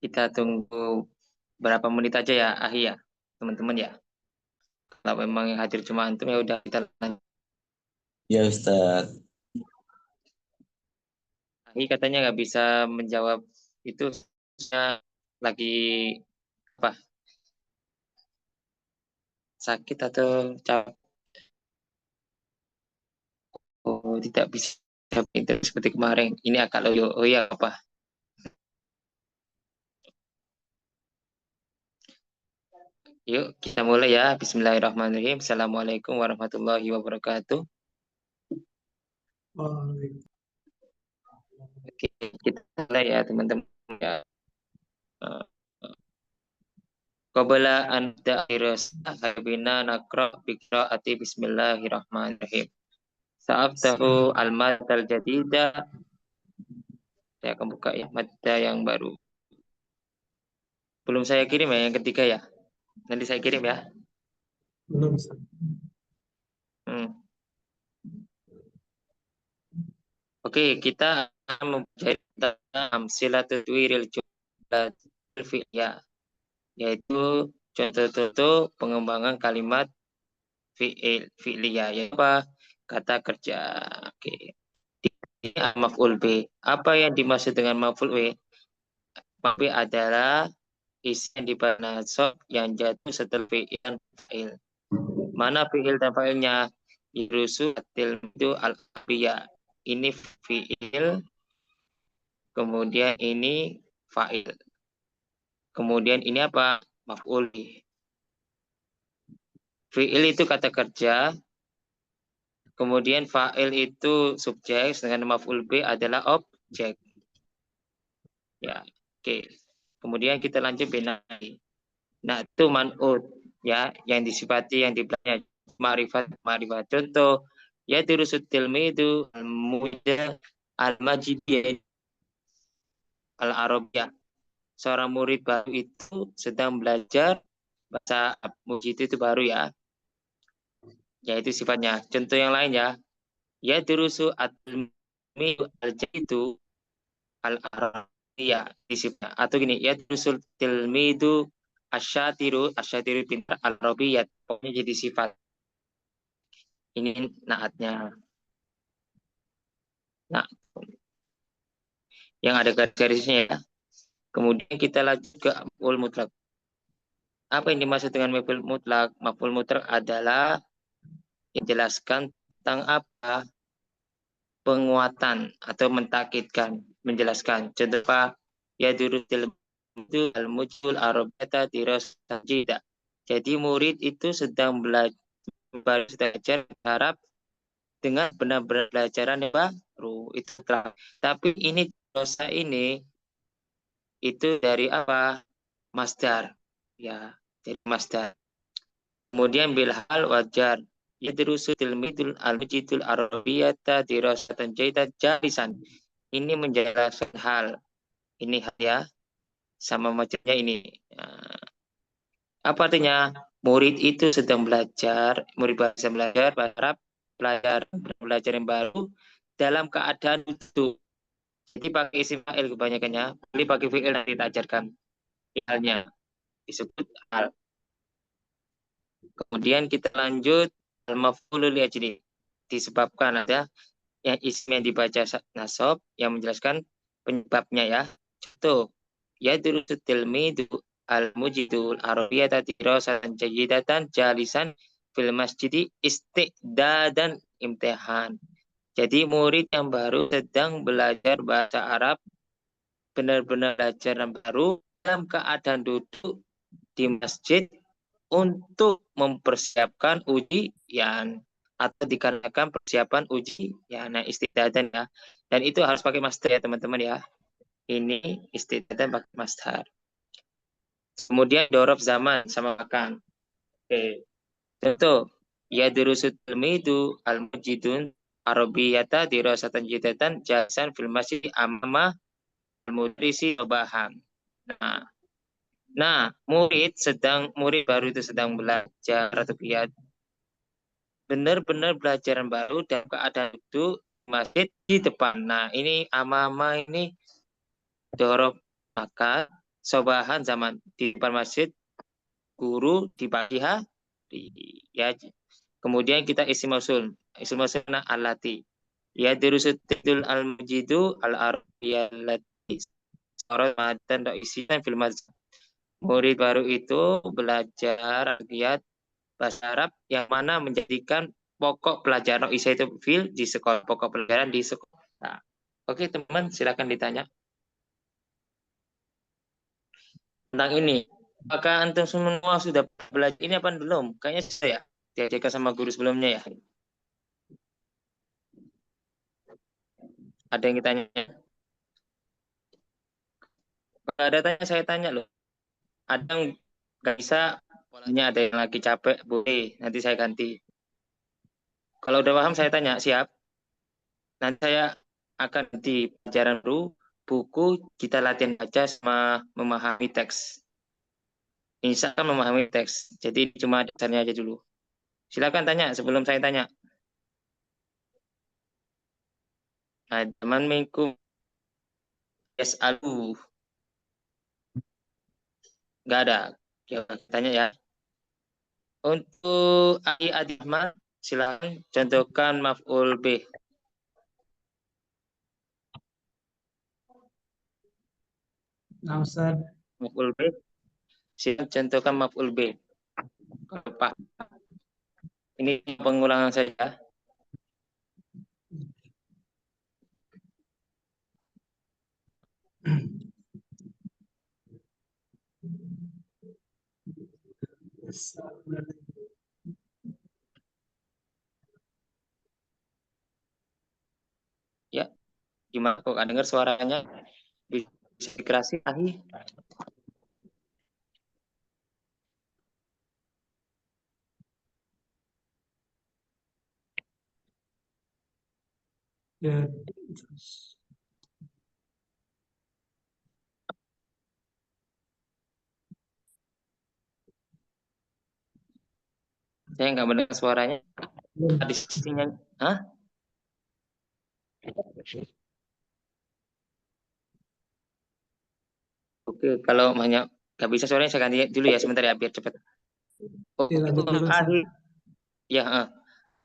Kita tunggu berapa menit aja ya, Ahi ya, teman-teman ya. Kalau memang yang hadir cuma antum ya udah kita lanjut. Ya Ustadz. Ahi katanya nggak bisa menjawab itu, saya lagi apa? Sakit atau capek? Oh, tidak bisa pintar seperti kemarin. Ini agak loyo. Oh iya apa? Yuk kita mulai ya. Bismillahirrahmanirrahim. Assalamualaikum warahmatullahi wabarakatuh. Oke, kita mulai ya teman-teman ya. Qabla an ta'irus habina nakra biqraati bismillahirrahmanirrahim. Sa'aftahu al-maddal jadida. Saya akan buka ya madda yang baru. Belum saya kirim ya yang ketiga ya. Nanti saya kirim ya. Belum. Hmm. Oke, kita akan mempelajari tentang amsilatul wiril jumlah fi'liyah, yaitu contoh-contoh pengembangan kalimat fi'liyah, yaitu apa? Kata kerja. Oke. Ini maf'ul B. Apa yang dimaksud dengan maf'ul B? Maf'ul B adalah isim yang diberi nasab yang jatuh setelah fi'il. Mana fi'il dan fa'ilnya? Yurusu itu al-abiya. Ini fi'il, kemudian ini fa'il. Kemudian ini apa? Maf'ul. Fi'il itu kata kerja, kemudian fa'il itu subjek, dengan maf'ul B adalah objek. Ya, oke. Kemudian kita lanjut binai. Nah, itu man'ut ya, yang disifati yang dibelanya ma'rifat. Contoh, ya dirusut tilmidu al-muda al-majidiyah al-arabiyah. Seorang murid baru itu sedang belajar bahasa mujid itu baru ya. Yaitu sifatnya. Contoh yang lain ya. Ya dirusu at-tilmidu al-jaidu al-arabiyah disipnya. Atau gini, ya dirusul tilmidu asyatiru pintar al-arabiyah. Pokoknya jadi sifat. Ini naatnya. Nah, yang ada garis-garisnya ya. Kemudian kita lanjut ke maf'ul mutlak. Apa yang dimaksud dengan maf'ul mutlak? Maf'ul mutlak adalah menjelaskan tentang apa? Penguatan atau mentakidkan, menjelaskan. Contoh apa? Ya durutil itu al-mujul arabata tiras tajida. Jadi murid itu sedang belajar Arab dengan benar-benar pelajaran yang baru itu telah. Tapi ini dosa ini itu dari apa? Masdar. Ya, dari masdar. Kemudian bilhal wajar. Yadrusu tilmidul al-mujidul arabiyata dirasatan jaidat jalisan. Ini menjelaskan hal. Ini hal ya. Sama macamnya ini. Apa artinya? Murid itu sedang belajar. Murid bahasa belajar, bahasa Arab. Belajar yang baru. Dalam keadaan duduk. Jadi pakai isim fa'il kebanyakannya. Jadi pakai fi'il nanti kita ajarkan. Halnya disebut hal. Kemudian kita lanjut al-maf'ulu li ajli. Disebabkan ada yang isim yang dibaca nasab yang menjelaskan penyebabnya ya. Contoh, ya durusu tilmidu al-mujidul arabiyata dirasatan jayyidatan jalisan fil masjidi istiqdadan imtihan. Jadi murid yang baru sedang belajar bahasa Arab, benar-benar belajar yang baru dalam keadaan duduk di masjid untuk mempersiapkan ujian atau dikarenakan persiapan ujian. Nah, istidadan ya. Dan itu harus pakai master ya teman-teman ya. Ini istidadan pakai master. Kemudian dorob zaman sama makan. Oke. Contoh, ya dirusut ilmidu al-mujidun arabiyata dirasatan jidatan jasan fil masjid amama al-mudrisi bahan. Nah, murid baru itu sedang belajar atau giat benar-benar belajar baru dan keadaan itu masjid di depan. Nah, ini amama ini dorob maka sobahan zaman di depan masjid, guru di pagi hari. Ya, kemudian kita isim mausul. Isim mausulna alati. Ya dirusutul al-mujidu al-arabiyallati. Orang matan isian film murid baru itu belajar giat bahasa Arab yang mana menjadikan pokok pelajaran ISA itu fil di sekolah, pokok pelajaran di sekolah. Nah, oke teman, silakan ditanya tentang ini. Apakah antum semua sudah belajar ini apa belum? Kayaknya saya diajarkan sama guru sebelumnya ya. Ada yang ditanya? Kalau ada tanya saya tanya loh. Ada yang nggak bisa, polanya ada yang lagi capek, boleh. Nanti saya ganti. Kalau udah paham saya tanya, siap? Nanti saya akan di pelajaran baru, buku, kita latihan baca sama memahami teks. Insya Allah memahami teks. Jadi cuma dasarnya aja dulu. Silakan tanya sebelum saya tanya. Nah, teman minggu yas'alu. Nggak ada. Ya, tanya ya. Untuk ai adihman, silakan contohkan maf'ul bih. Nah, Ustaz. Maf'ul bih. Silakan contohkan maf'ul bih. Apa? Ini pengulangan saja. Ya, gimana kok nggak dengar suaranya? Bisa dikerasi, Ahi? Ya. Saya nggak mendengar suaranya. Tadi sisinya, hah? Oke, kalau banyak nggak bisa suaranya saya ganti dulu ya sebentar ya biar cepat. Ya, lanjut dulu, Ustaz. Ahi, ya,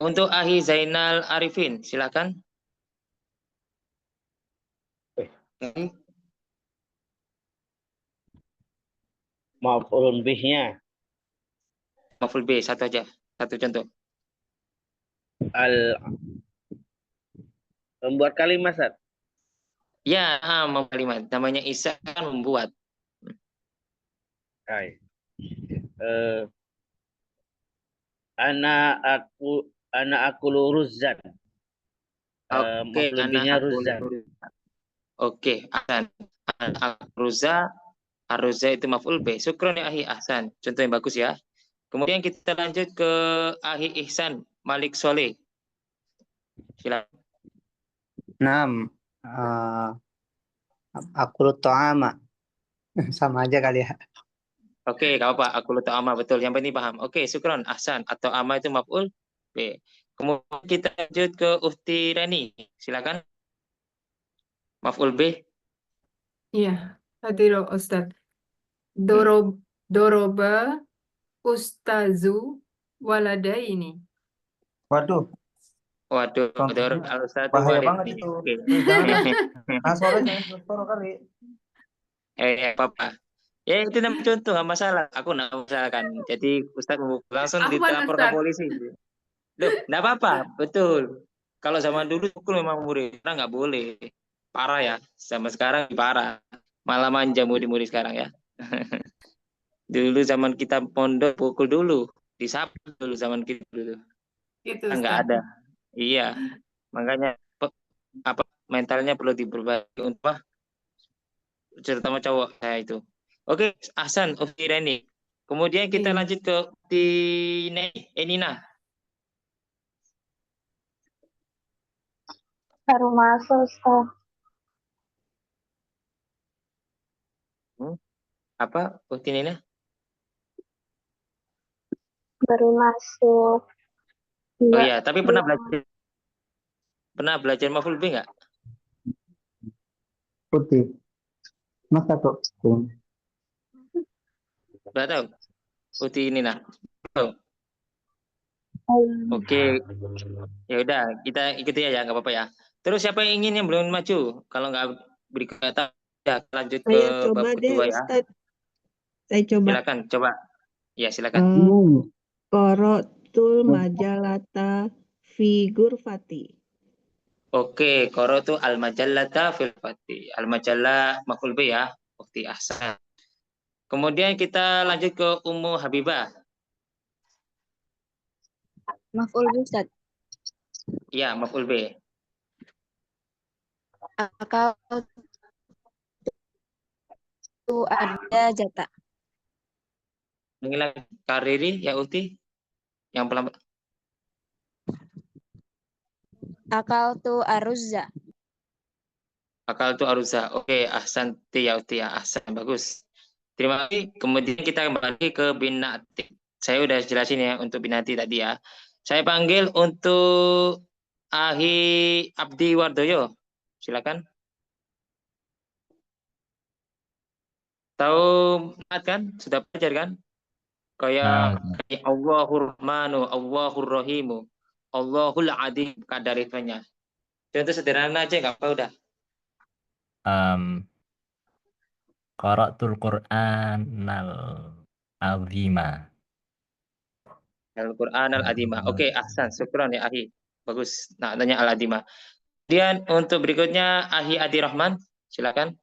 untuk Ahi Zainal Arifin, silakan. Maf'ulun bihnya Maful B satu aja, satu contoh. al membuat kalimat, Ustaz. Ya, kalimat namanya Isa kan membuat. Hai. Anak aku luruzan. Oke, Maf'ulun anak bihnya aku. ruzan. Oke, Ahsan. Aruza, Aruza itu maf'ul B. Syukron ya Ahi Ahsan. Contoh yang bagus ya. Kemudian kita lanjut ke Ahi Ihsan Malik Soleh. Silakan. Naam, aku ta'ama. Sama aja kali ya. Oke, gak apa-apa. Aku lupa ama betul. Yang penting paham. Oke, syukron. Ahsan. Atau ama itu maf'ul B. Kemudian kita lanjut ke Uhti Reni. Silakan. Maf'ul B. Iya, hadirin Ustaz. Doroba ustazu waladaini. Waduh, Waduh, contohnya al-ustadz bahaya walid. banget itu. Oke. Jangan, suara jangan suara kali. Apa-apa. Ya itu namanya contoh, nggak masalah. Aku nggak masalah kan. Jadi Ustadz langsung Afwan dilapor ke Ustaz. polisi. Loh, nggak apa-apa, betul. Kalau zaman dulu pukul memang murid, sekarang nggak boleh. Parah ya, sama sekarang parah. Malah manja murid-murid sekarang ya. Dulu zaman kita pondok pukul dulu, disapu dulu zaman kita dulu. Itu Sekarang nggak Ustaz. ada. Iya, makanya apa mentalnya perlu diperbaiki untuk terutama cowok saya itu. Oke, Ahsan, Ufti Reni. Kemudian kita Iya. lanjut ke Ufti Enina. Baru masuk, Ustaz. Apa Ufti Enina? Baru masuk. Oh iya, tapi pernah belajar maf'ul bih nggak? Putih. Masa kok putih? Udah tahu? Uti ini nah. Oke, ya udah kita ikuti aja nggak apa-apa ya. Terus siapa yang ingin yang belum maju? Kalau nggak berikut kata ya lanjut ke Saya coba bab deh, kedua ya. Ustadz. Saya coba. Silakan coba. Ya silakan. Qaratul majalata fi ghurfati. Oke, koro itu al-majallata fil fati. Al-majallah maf'ul bih ya. Ukti ahsan. Kemudian kita lanjut ke Ummu Habibah. Maf'ul bih, Ustaz. Ya, maf'ul bih. Akal tu ada jata. Mengilang kariri ya Ukti. Yang pelan. Akal tu aruzza. Akal itu aruza. Oke, ahsan ya Ukti ya. Ahsan, bagus. Terima kasih. Kemudian kita kembali ke binati. Saya udah jelasin ya untuk binati tadi ya. Saya panggil untuk Ahi Abdi Wardoyo. Silakan. Tahu binat kan? Sudah belajar kan? Kayak Allahur Rahmanu, Allahur Rahimu, Allahul Adim kadarifanya. Contoh sederhana aja nggak apa udah. Qara'tul Qur'anal azima. Al-Quran al-Adimah. Oke, ahsan. Syukran ya Ahi. Bagus. Nah, tanya al-Adimah. Kemudian untuk berikutnya Ahi Adi Rahman. Silakan.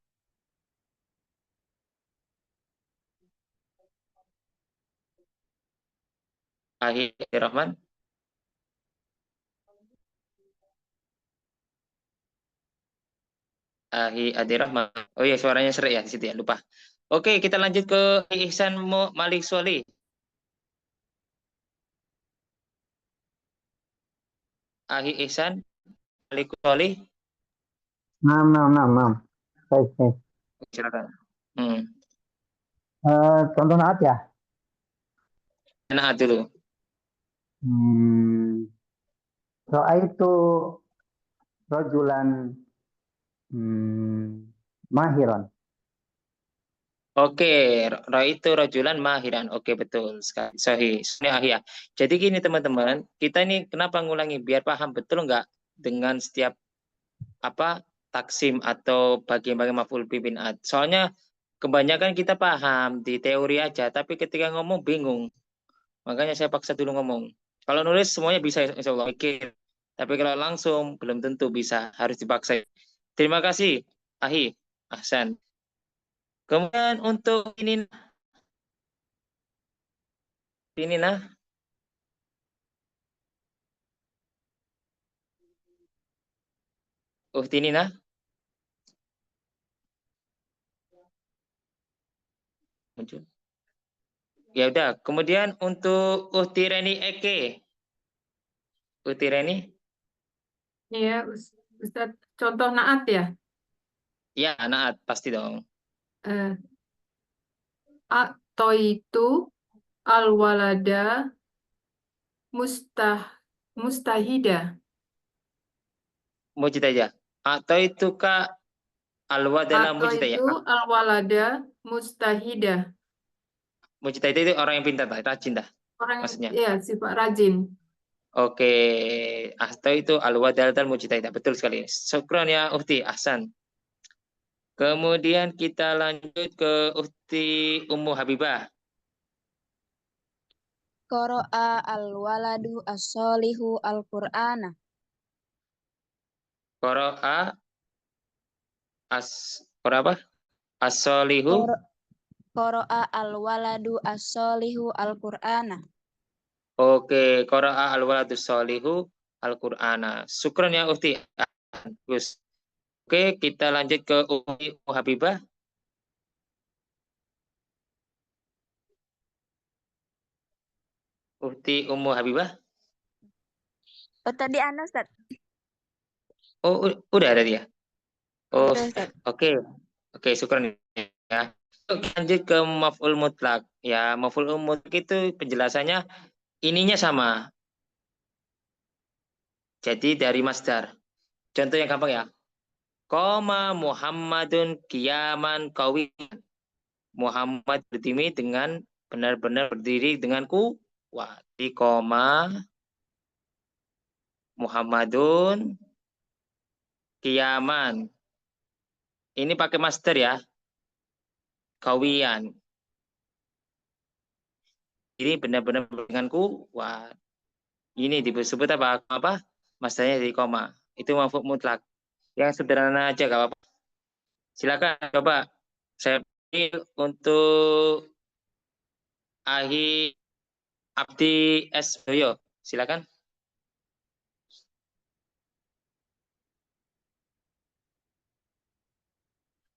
Ahi Adi Rahman. Ahi Adi Rahman. Oh iya, suaranya serak ya di situ ya, lupa. Oke, kita lanjut ke Ihsan Malik Soli. Ahi Ihsan Malik Soli. Nah. Baik. Silakan. Contoh naat ya. Nah, dulu. Ra'aitu rajulan mahiran. Oke, itu rajulan mahiran. Oke, betul sekali. Sahih. Ya. Jadi gini teman-teman, kita ini kenapa ngulangi biar paham betul nggak dengan setiap apa taksim atau bagian-bagian maf'ul bih bin ad. Soalnya kebanyakan kita paham di teori aja, tapi ketika ngomong bingung. Makanya saya paksa dulu ngomong. Kalau nulis semuanya bisa insya Allah mikir. Tapi kalau langsung belum tentu bisa, harus dipaksa. Terima kasih, Ahi. Ahsan. Kemudian untuk ini nah. Ini nah. Muncul. Ya udah, kemudian untuk Reni Eke. Reni? Iya, Ustaz. Contoh naat ya? Ya, naat pasti dong. A'toitu al-walada mustahida. Mujtahida. Atau itu Kak al-wadana mujtahida. A'toitu al-walada mustahida. Mujtahida itu orang yang pintar, rajin dah. Orang maksudnya. ya sifat rajin. Oke, atau itu al-wadalatal mujtahida. Betul sekali. Syukran ya Uhti, ahsan. Kemudian kita lanjut ke Uhti Ummu Habibah. Qara'a al-waladu as-solihu al-Qur'ana. Qara'a apa? As-solihu. Qara'a al-waladu as-solihu al-Qur'ana. Oke, qara'a al-waladu as-solihu al-Qur'ana. Syukran ya Uhti. Bagus. Oke, kita lanjut ke Ummu Habibah. Uhti Ummu Habibah. Oh, tadi Ana, Ustaz. Oh, udah ada dia. Oh, Udah, oke. Oke, syukran ya. Lanjut ke maf'ul mutlak. Ya, maf'ul mutlak itu penjelasannya ininya sama. Jadi dari masdar. Contoh yang gampang ya. Qoma Muhammadun qiyaman qawiyan. Muhammad berdiri dengan benar-benar berdiri dengan kuat. Di koma Muhammadun kiaman. Ini pakai master ya. Kawian. Ini benar-benar dengan kuat. Ini disebut apa? Masternya di koma. Itu maf'ul mutlak. Yang sederhana aja gak apa-apa. Silakan coba saya pilih untuk Ahi Abdi S. Boyo. Silakan.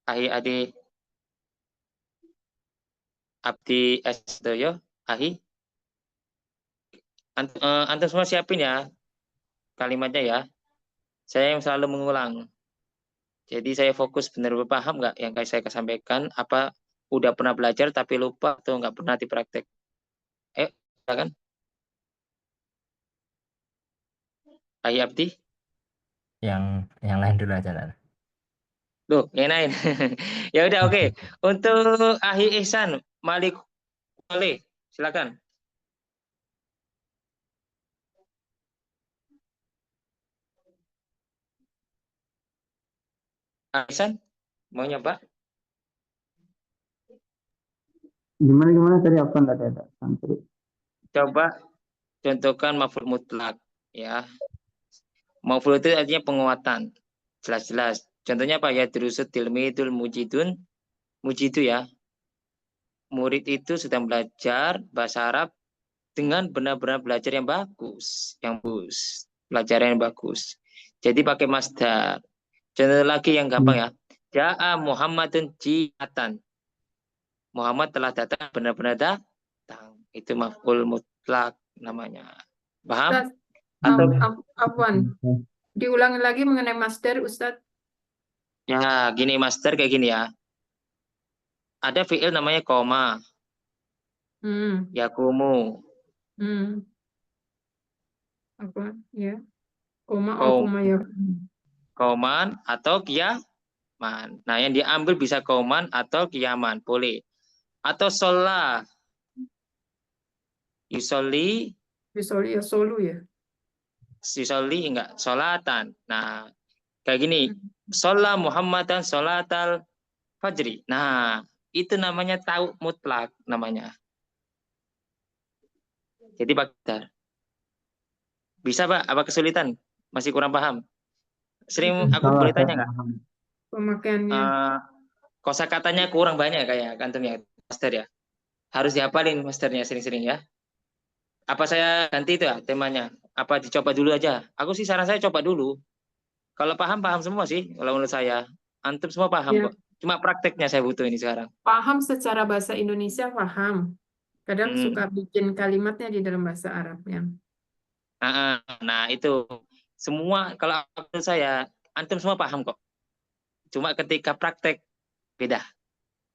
Ahi Adi Abdi S. Doyo. Ahi. Antum semua siapin ya kalimatnya ya. Saya yang selalu mengulang. Jadi saya fokus benar-benar paham nggak yang saya sampaikan, apa udah pernah belajar tapi lupa atau nggak pernah dipraktek. Ayo, silakan. Ahi Abdi. Yang lain dulu aja lah. Loh, yang lain. Ya udah oke. Untuk Ahi Ihsan Malik Oleh, silakan. Ahi Ihsan mau nyoba? Gimana tadi apa nggak ada santri? Coba contohkan maf'ul mutlak ya. Maf'ul itu artinya penguatan. Jelas-jelas. Contohnya apa ya? Dirusut tilmidul mujidun. Mujidu ya. Murid itu sedang belajar bahasa Arab dengan benar-benar belajar yang bagus, pelajaran yang bagus. Jadi pakai masdar. Contoh lagi yang gampang ya. Ja'a Muhammadun ji'atan. Muhammad telah datang, benar-benar datang. Itu maf'ul mutlak namanya. Paham? Afwan. Diulangi lagi mengenai masdar, Ustadz. Ya, gini master kayak gini ya. Ada fi'il namanya koma. Yakumu. Apa? Ya. Koma ya. Koman atau kiaman. Nah, yang diambil bisa koman atau kiaman, boleh. Atau sholah. Yusoli Yusoli ya solu ya. Yusoli enggak, sholatan. Nah, kayak gini. Sholah Muhammadan sholatal fajri. Nah, itu namanya tahu mutlak namanya. Jadi Pak, bisa Pak? Apa kesulitan? Masih kurang paham? Sering aku boleh tanya nggak? Pemakaiannya. Kosakatanya kurang banyak kayak kantornya master ya. Harus dihafalin masternya sering-sering ya. Apa saya ganti itu ya temanya? Apa dicoba dulu aja? Aku sih saran saya coba dulu. Kalau paham semua sih. Kalau menurut saya, antum semua paham Ya. kok. Cuma prakteknya saya butuh ini sekarang. Paham secara bahasa Indonesia, paham. Kadang suka bikin kalimatnya di dalam bahasa Arab ya. Nah itu semua kalau menurut saya antum semua paham kok. Cuma ketika praktek beda.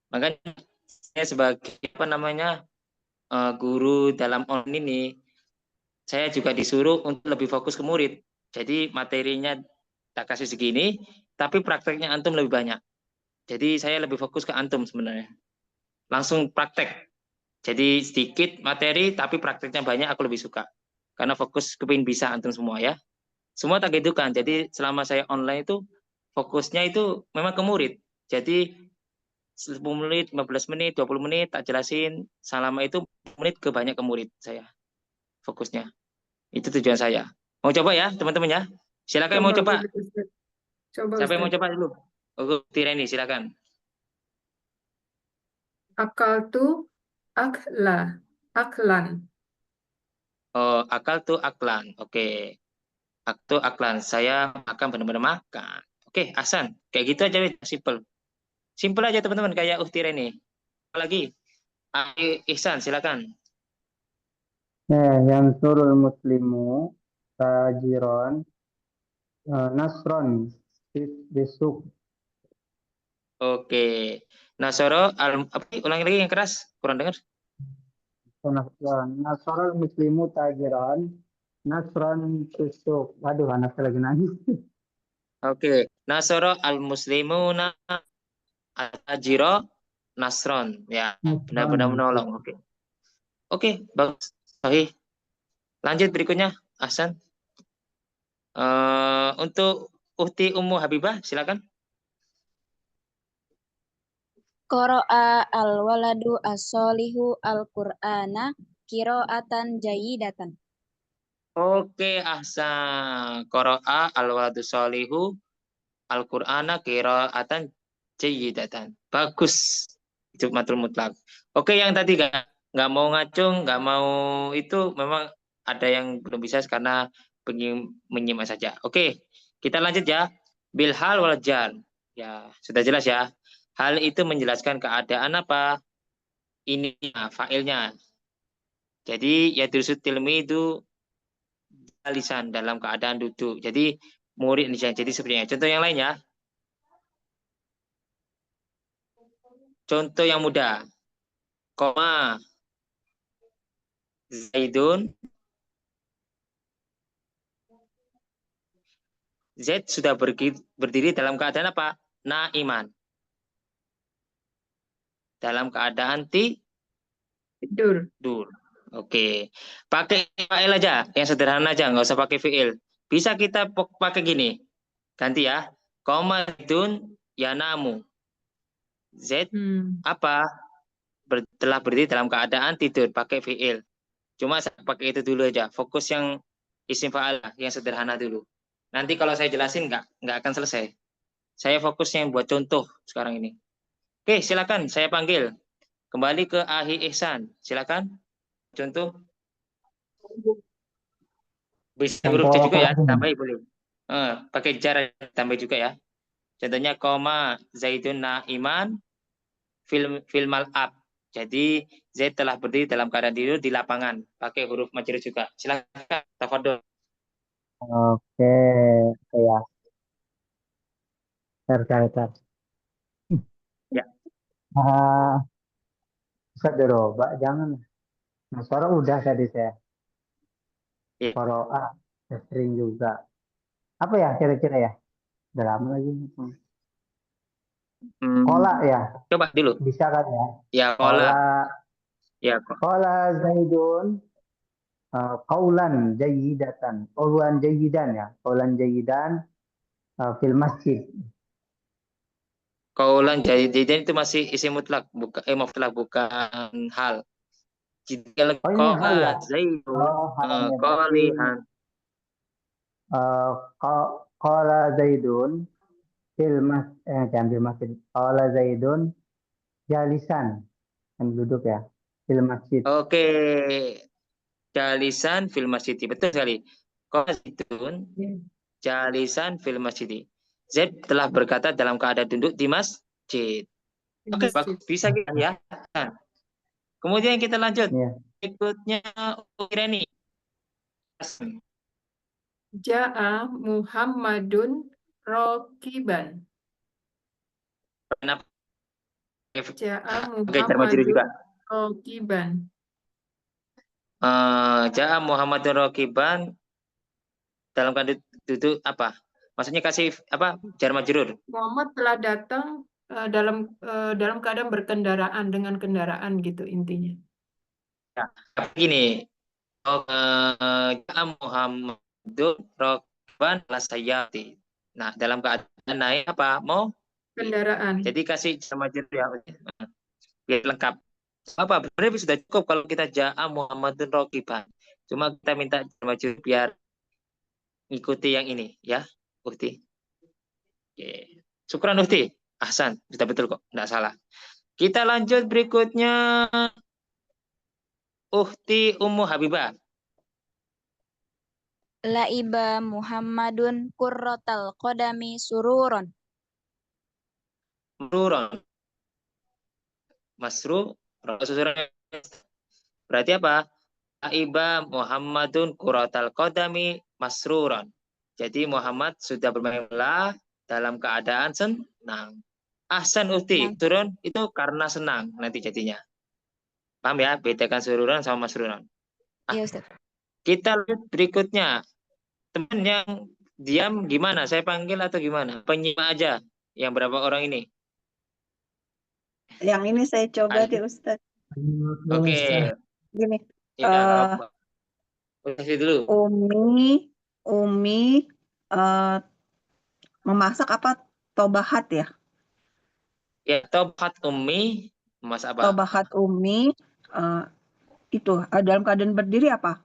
Makanya saya sebagai guru dalam online ini, saya juga disuruh untuk lebih fokus ke murid. Jadi materinya tak kasih segini, tapi prakteknya antum lebih banyak. Jadi saya lebih fokus ke antum sebenarnya. Langsung praktek. Jadi sedikit materi, tapi prakteknya banyak, aku lebih suka. Karena fokus kepingin bisa antum semua ya. Semua tak gitu kan. Jadi selama saya online itu, fokusnya itu memang ke murid. Jadi 10 menit, 15 menit, 20 menit, tak jelasin. Selama itu menit ke banyak ke murid saya. Fokusnya. Itu tujuan saya. Mau coba ya teman-teman ya? Silakan mau coba. Siapa yang mau coba dulu? Tireni, silakan. Akal tu aklan. Oh, akal tuh aklan. Oke. Aktu aklan. Saya makan benar-benar makan. Oke, Hasan. Kayak gitu aja, simple. Simple aja teman-teman kayak Tireni. Apalagi Ihsan, silakan. Yang surul muslimu tajiron nasron besuk. Oke. Nasoro ulangi lagi yang keras, kurang dengar. Nasrul muslimu tajiron nasron besuk. Waduh, anak saya lagi nangis. Oke. Nasoro al muslimuna tajiro nasron. Ya, benar-benar menolong. Oke. Oke, bagus. Sahih. Lanjut berikutnya, Ahsan. Untuk Uhti Ummu Habibah, silakan. Qara'a al-waladu as-solihu al-Qur'ana qira'atan jayyidatan. Oke, Ahsan. Qara'a al-waladu solihu al-Qur'ana qira'atan jayyidatan. Bagus. Itu matul mutlak. Oke, yang tadi nggak mau ngacung, nggak mau itu memang ada yang belum bisa karena pengen menyimak saja. Oke, kita lanjut ya. Bilhal wal jar. Ya, sudah jelas ya. Hal itu menjelaskan keadaan apa? Ini fa'ilnya. Jadi ya tilmi itu lisan dalam keadaan duduk. Jadi murid nih. Jadi sepertinya. Contoh yang lain ya. Contoh yang mudah. Koma Zaidun. Z sudah berdiri dalam keadaan apa? Naiman. Dalam keadaan Tidur. Oke. Pakai fa'il aja, yang sederhana aja, nggak usah pakai fi'il. Bisa kita pakai gini. Ganti ya. Koma Zaidun yanamu. Z apa? Telah berdiri dalam keadaan tidur, pakai fi'il. Cuma saya pakai itu dulu aja. Fokus yang isim fa'al, yang sederhana dulu. Nanti kalau saya jelasin nggak akan selesai. Saya fokusnya yang buat contoh sekarang ini. Oke, silakan saya panggil. Kembali ke Ahi Ihsan. Silakan. Contoh. Bisa huruf C juga ya, tambah boleh. Pakai jar tambah juga ya. Contohnya koma Zaidun naiman filmal up. Jadi Zaid telah berdiri dalam keadaan tidur di lapangan. Pakai huruf majrur juga. Silakan, tafadhol. Oke, ya. Bentar. Ya. Bisa dirubah, jangan. Nah, suara udah tadi saya. Iya. Qara'a, sering juga. Apa ya kira-kira ya? Udah lama lagi. Kola ya? Coba dulu. Bisa kan ya? Ya, kola. Ya, Kola Zaidun qaulan jayyidatan. Qaulan jayyidan ya. Qaulan jayyidan fil masjid. Qaulan jayyidan itu masih isim mutlak, bukan hal. Jika qala Zaidun qalihan. Qala Zaidun jangan fil masjid. Qala Zaidun jalisan. Yang duduk ya. Fil masjid. Oke. Jalisan fil masjid. Betul sekali. Qala Zaidun jalisan fil masjid. Z telah berkata dalam keadaan duduk di masjid. Oke, bisa kita ya. Kemudian kita lanjut. Berikutnya Ireni. Ja'a Muhammadun Rokiban. Kenapa? Ja'a Muhammadun juga. Rokiban. Ja'a Muhammadun Rokiban dalam keadaan duduk apa? Maksudnya kasih apa? Jar majrur. Muhammad telah datang dalam keadaan berkendaraan dengan kendaraan gitu intinya. Ya, begini. Ja'a Muhammadun Rokiban lasayati. Nah, dalam keadaan naik apa? Mau kendaraan. Jadi kasih jar majrur ya. Biar lengkap. Apa? Sebenarnya sudah cukup kalau kita Ja'a Muhammadun Rokiban. Cuma kita minta jar majrur biar ikuti yang ini ya. Uhti. Oke. Syukran Uhti. Ahsan, sudah betul kok, enggak salah. Kita lanjut berikutnya. Uhti Ummu Habibah. Laiba Muhammadun qurratal qadami sururon. Berarti apa? Laiba Muhammadun qurratal qadami masruron. Jadi Muhammad sudah bermain bola dalam keadaan senang. Ahsan Uhti, turun itu karena senang nanti jadinya. Paham ya? Bedakan sururan sama masruran. Iya, Ustaz. Kita lihat berikutnya. Teman yang diam gimana? Saya panggil atau gimana? Penyimak aja. Yang berapa orang ini? Yang ini saya coba deh, Ustaz. Oke. Gini, Ya, eh kasih dulu. Umi eh memasak apa tobahat ya? Ya, tobat Umi, Mas apa? Tobahat Umi eh itu dalam keadaan berdiri apa?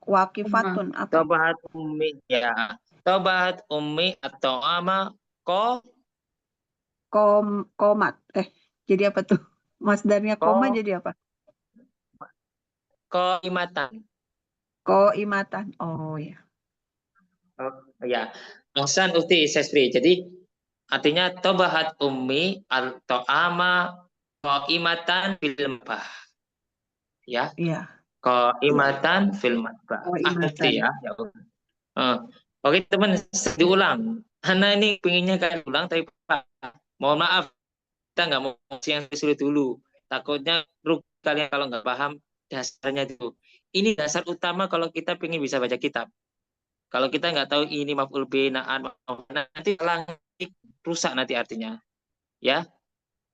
Wakifatun apa? Tobat Umi, ya. Tobat Umi atau ama Komat. Jadi apa tuh? Masdarnya koma jadi apa? koimatan. Koimatan. Oh ya. Oh, ya. Ahsan Ukti Sesri. Jadi artinya tobahat Umi atau ama koimatan fil mabah. Ya. Iya. Koimatan fil mabah. Koimatan. Ya. Oke teman, diulang. Hana ini pinginnya kalian ulang, tapi Pak, mohon maaf, kita nggak mau yang sulit dulu. Takutnya rugi kalian kalau nggak paham dasarnya itu. Ini dasar utama kalau kita pengen bisa baca kitab. Kalau kita nggak tahu ini maf'ul bi, na'at, nanti rusak nanti artinya. Ya,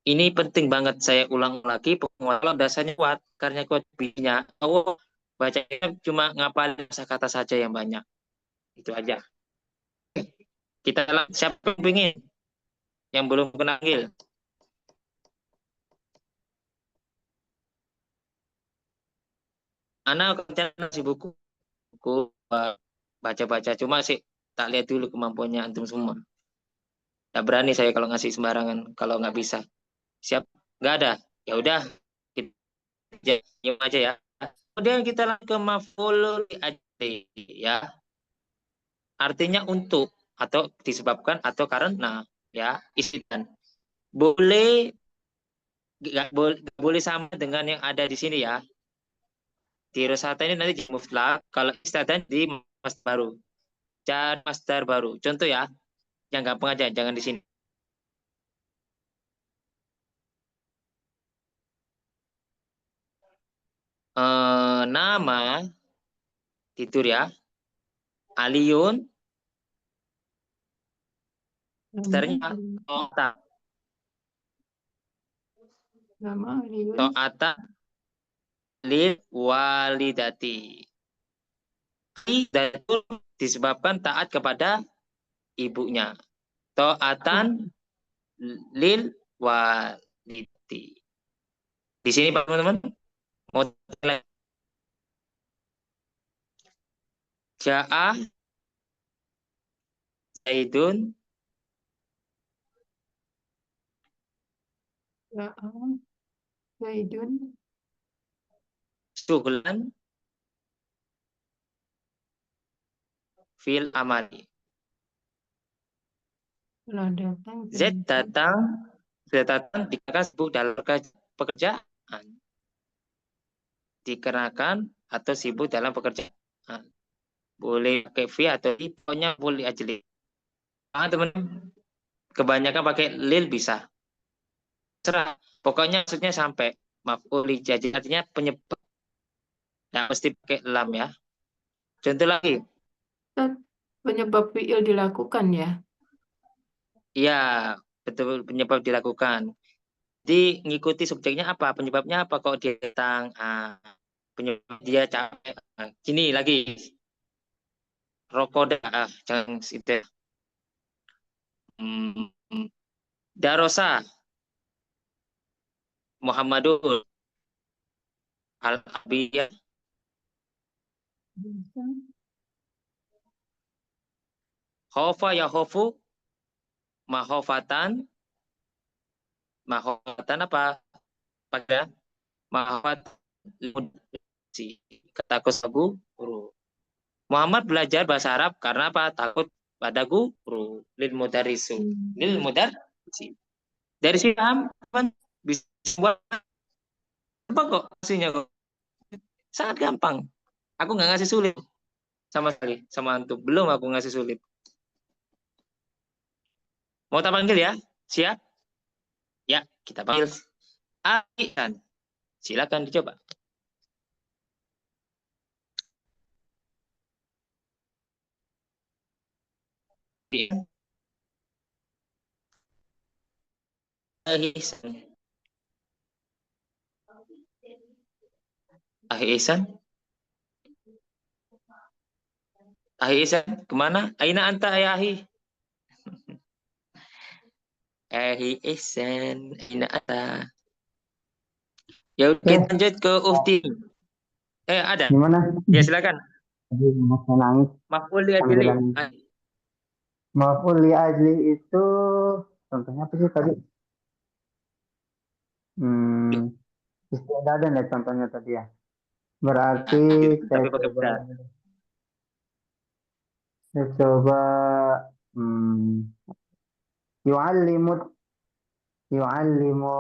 ini penting banget saya ulang lagi. Pengulang dasarnya kuat, karena kuat binya. Oh, baca kitab cuma ngapalin kata saja yang banyak. Itu aja. Kita siapa yang pengen yang belum kenal? Anak kerjaan si buku baca-baca, cuma sih tak lihat dulu kemampuannya antum semua. Tak berani saya kalau ngasih sembarangan kalau nggak bisa. Siap? Nggak ada. Ya udah, kita diam aja ya. Kemudian kita lanjut ke maf'ul ajli ya. Artinya untuk atau disebabkan atau karena ya istitan. Boleh nggak boleh sama dengan yang ada di sini ya. Di Rosata ini nanti jadi mutlak, kalau istitan di masdar baru. Dan masdar baru. Contoh ya, yang gampang aja, jangan di sini. Nama tidur ya. Aliun masdarnya to'ata. Nama Aliun. To'ata lil walidati. Itu disebabkan taat kepada ibunya. To'atan lil walidati. Di sini Pak teman-teman mau Ja'a Zaidun Zaidun Suhlan fil amali. telah datang. Z datang dikarenakan sibuk dalam pekerjaan. Dikarenakan atau sibuk dalam pekerjaan. Boleh pakai fi atau i, pokoknya boleh ajli. Teman, kebanyakan pakai lil bisa. Serah. Pokoknya maksudnya sampai maf'ul jadi artinya penyebab. Nah, mesti pakai lam ya. Contoh lagi. Penyebab fi'il dilakukan ya. Iya, betul penyebab dilakukan. Jadi ngikuti subjeknya apa? Penyebabnya apa kok dia datang? Penyebab dia capek. Gini lagi. Rokoda, jangan itu. Darosa Muhammadul Al-Abiyah Khofa ya khofu mahofatan apa? Pada mahofat kata sabu guru. Muhammad belajar bahasa Arab karena apa? Takut pada guru. Lil mudarisu. Lil mudarisi. Dari sini bisa buat apa kok hasilnya kok? Sangat gampang. Aku nggak ngasih sulit sama sekali sama antum. Belum aku ngasih sulit. Mau tak panggil ya? Siap? Ya, kita panggil. Aihan. Silakan dicoba. Ahi Ihsan? Ahi Ihsan, kemana? Aina anta ya Ahi? Ahi Ihsan, aina anta? Ya Oke, kita lanjut ke Uhti. Ada? gimana? Ya silakan. Tadi saya nangis Maf'ul li sambil ajli. nangis. Maf'ul li ajli itu contohnya apa sih tadi? Isti'dadan ya contohnya tadi ya. Berarti Tapi pakai benar. saya coba yu'allimu yu'allimu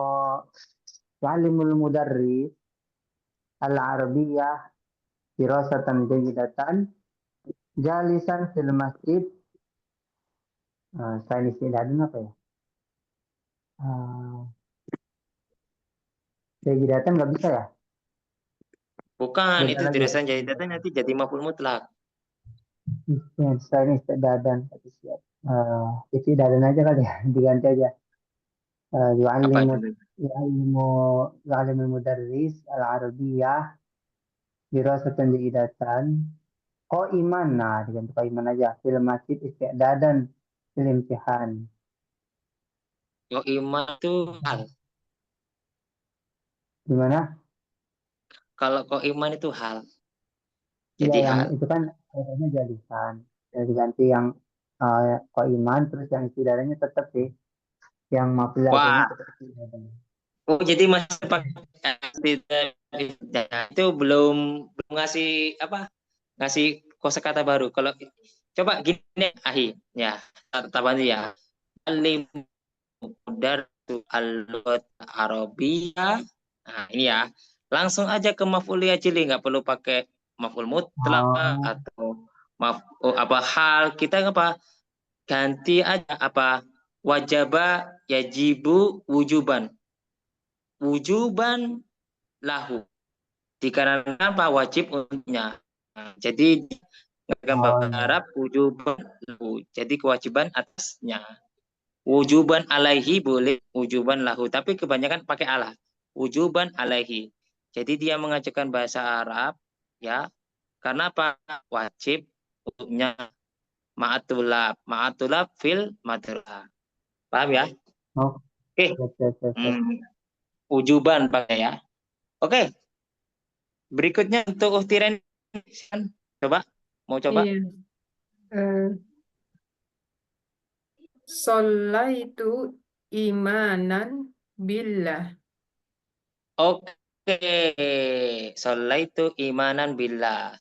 yu'allimul mudarris al-arabiyyah dirasatan jayyidatan jalisan fil masjid. Selain isti'dadan apa ya? Jayyidatan nggak bisa ya? Bukan, Beda itu lagi ya? dirasakan jayyidatan nanti jadi maf'ul mutlak. Selain isti'dadan isti'dadan aja kali ya, diganti aja. Apa itu? Yu'allimul mudarris al-arabiyyah dirasatan jayyidatan iman. Nah, diganti iman aja. Fil masjid isti'dadan fil imtihan. Kalau iman itu hal. Gimana? Kalau kok iman itu hal. Iya, Jadi yang hal. itu kan contohnya jadikan. Ya, diganti yang iman, terus yang isti'dadannya tetap sih. Yang maf'ulnya Wah. tetap isti'dadan. Oh, jadi masih pakai itu belum ngasih apa? Ngasih kosakata baru. Kalau coba gini Ahi, ya, taban ya. Alim mudar tu al-lughat Arabiyah. Nah, ini ya. Langsung aja ke maf'ul ajli, nggak perlu pakai maf'ul mutlak atau apa hal. Kita apa? Ganti aja apa? Wajaba yajibu wujuban. Wujuban lahu. Dikarenakan apa? Wajib untuknya. Nah, jadi gambar Arab wujuban lahu. Jadi kewajiban atasnya. Wujuban alaihi boleh, wujuban lahu. Tapi kebanyakan pakai ala. Wujuban alaihi. Jadi dia mengajarkan bahasa Arab, ya. Karena apa? Wajib untuknya. Ma'atulab fil madrasah. Paham ya? Oke. Wujuban pakai ya. Oke. Berikutnya untuk Uhtiren. Coba. Mau coba? Iya. Sholaitu imanan billah. Oke. Sholaitu imanan billah.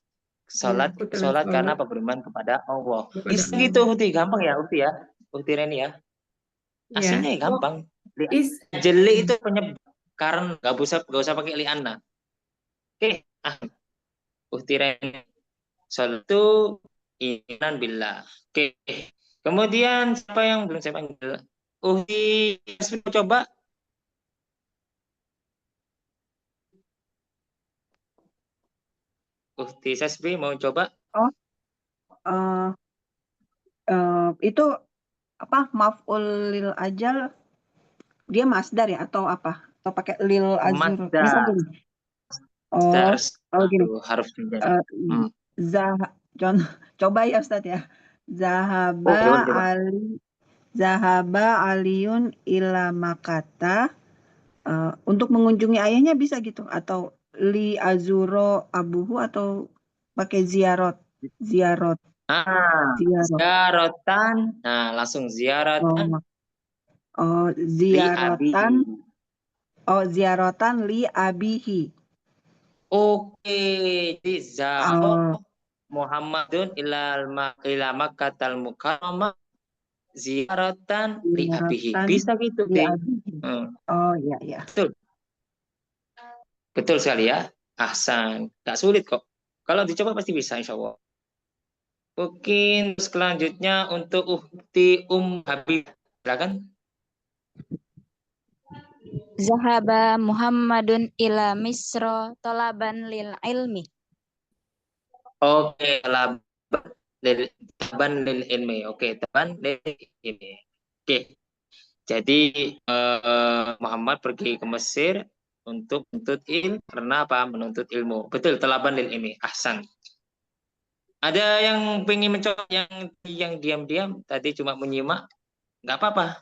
Sholat karena beriman kepada Allah. Bisa gitu Uhti, gampang ya Uhti ya. Uhti Reni ya. Aslinya ya gampang. Jeli itu penyebab karena nggak usah pakai li'anna. Oke. Uhti Reni. Sholaitu imanan billah. Oke. Kemudian siapa yang belum saya panggil? Uhti coba. Uhti Sasbi mau coba? Itu apa? Maf'ul lil ajal dia masdar ya atau apa? Atau pakai lil azur? Misal gini. Gini. Harus coba ya Ustadz ya. Zahaba Aliun ila Makata. Untuk mengunjungi ayahnya bisa gitu atau li azuro abuhu atau pakai ziarot. Ziaratan. Nah, langsung ziaratan. Ziaratan li abihi. Oke, di zahab Muhammadun ila Makkatal Mukarramah ziaratan li abihi. Bisa gitu, Iya. Betul sekali ya. Ahsan. Gak sulit kok. Kalau dicoba pasti bisa insya Allah. Mungkin selanjutnya untuk Uhti Habib. Silakan. Zahaba Muhammadun ila Misra talaban lil ilmi. Oke, taban lil ilmi. Oke, taban lil ilmi. Oke. Jadi Muhammad pergi ke Mesir untuk menuntut ilmu. Karena apa? Menuntut ilmu. Betul, talaban lil ilmi. Ahsan. Ada yang pengen mencoba, yang diam-diam tadi cuma menyimak, nggak apa-apa.